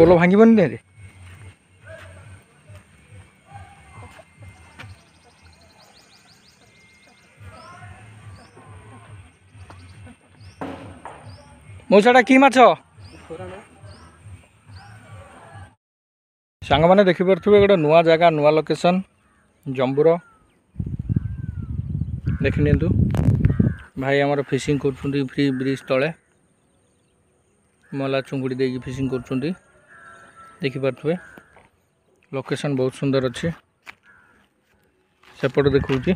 पोल भांगीबनी रे मौसाटा कि माछ सांग मैंने देखिपे गोटे नुआ जगह नुआ लोकेशन जंबूर देखनी भाई आमर फिशिंग कर फ्री ब्रिज तले मला चुंगुड़ी देकी फिशिंग कर देखिपे लोकेशन बहुत सुंदर अच्छे सेपट देखा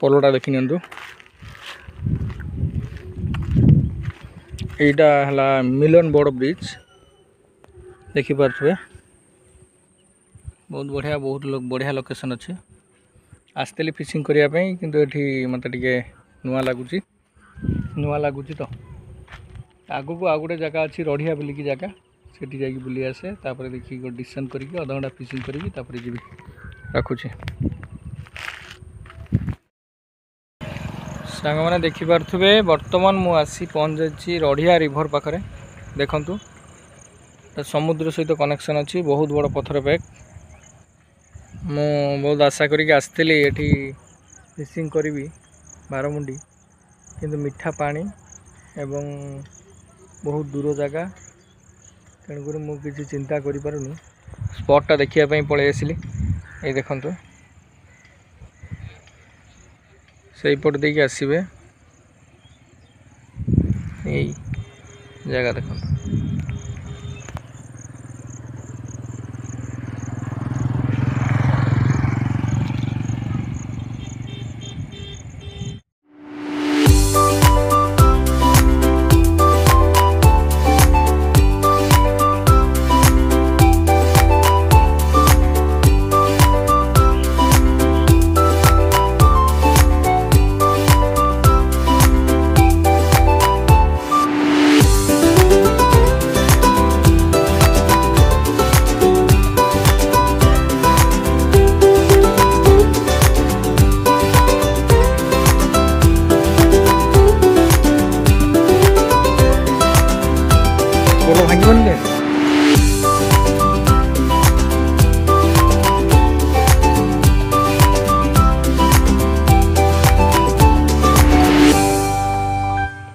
पोलोटा देखनी यहाँ है मिलन बोर्ड ब्रिज देखिपे बहुत बढ़िया बढ़िया लोकेशन अच्छे आसती फिशिंग करने किंतु ये मत नुआ लगुच तो आगु को आ गोटे जगह अच्छी रढ़िया बोलिकी जगह सेठी जाकि बुली आसे तापर देखिए गोटे डिसीजन करके अध घंटा फिशिंग करी तापर जी रखुची सांग मैंने देखिपे बर्तमान मु आसी पहुँच जाइए रढ़िया रिभर पाखे देखु समुद्र सहित कनेक्शन अच्छी बहुत बड़ पथर पैक मु बहुत आशा करी आसती ये फिशिंग करी बारमुंडी किंतु मीठा पानी एवं बहुत दूर जगह तेणुक मुझे चिंता करूँ स्पॉटा देखापी पलि आसली ये देखु से पट देकी आसबे यही जगह देखो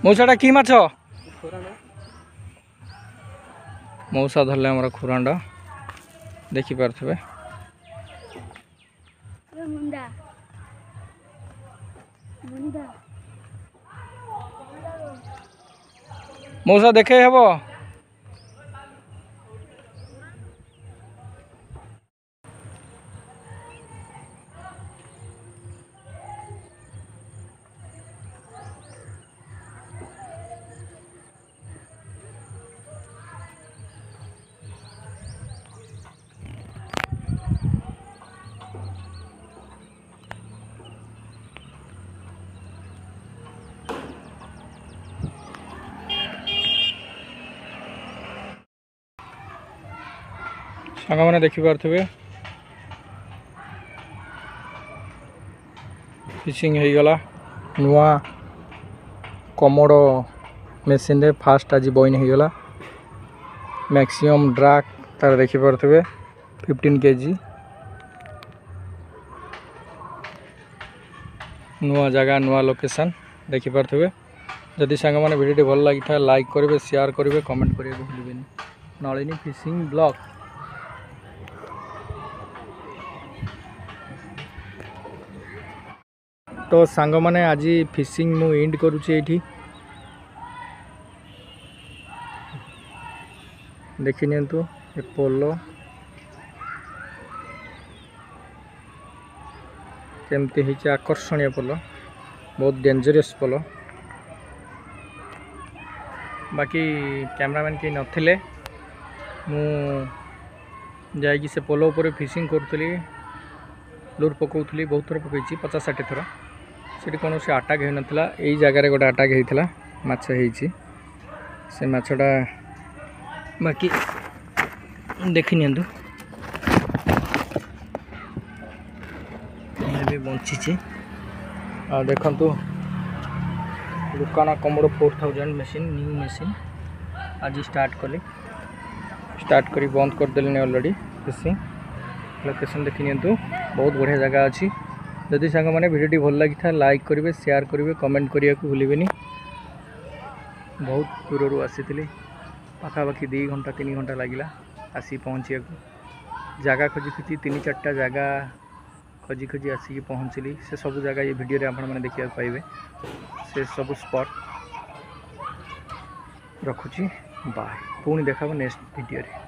मौसाटा कि माछ मौसा धरले आमर खुरांड देखिपे मौसा देखे हेबो सांग मैंने देखिपे फिशिंग हो गला नुआ कमोडो मेसीन रे फास्ट आज बॉइन हो गला मैक्सिमम ड्राग तार देखिपे 15 kg नुआ जगह नुआ लोकेशन देखिपे जदि सांग मैंने वीडियो भल लगी था लाइक करेंगे शेयर करेंगे कमेंट करेंगे भूलें नलिनी फिशिंग ब्लॉग तो सांग मैंने आज फिशिंग मु एंड करुच्ची ये देखी नियंतु ए पोलो केमती है आकर्षणीय पोलो बहुत डेंजरस पोलो बाकी कैमरामैन कहीं नथिले मु जाइए से पोलो उपर फिशिंग करूली लूर पकाउली बहुत थर पकई 50-60 थर से कौन से अटाक हो नाला यही जगार गोटे अटाक होता माछ से माछटा बाकी देखी नियंतु भी बंची आ देखंतु दुकान कमोडो 4000 मशीन न्यू मशीन आज स्टार्ट कली स्टार्ट करी बंद करदेली अलरेडी फिशिंग लोकेशन देखी नियंतु बहुत बढ़िया जगह अच्छी जदि सांग मैंने भिडियोटी भल लगी था लाइक करेंगे शेयर करेंगे कमेंट करने को भूलें बहुत दूर आसी पाखापाखि 2 घंटा 3 घंटा लगिला आसी पहुँचा जगह खोजी खोजी 3-4टा जगह खोजी खोजी आसिक पहुँचली से सब जगह ये वीडियो आप देखा पाइबे से सब स्पॉट रखुची बाय पुणी देखा नेक्स्ट वीडियो रे।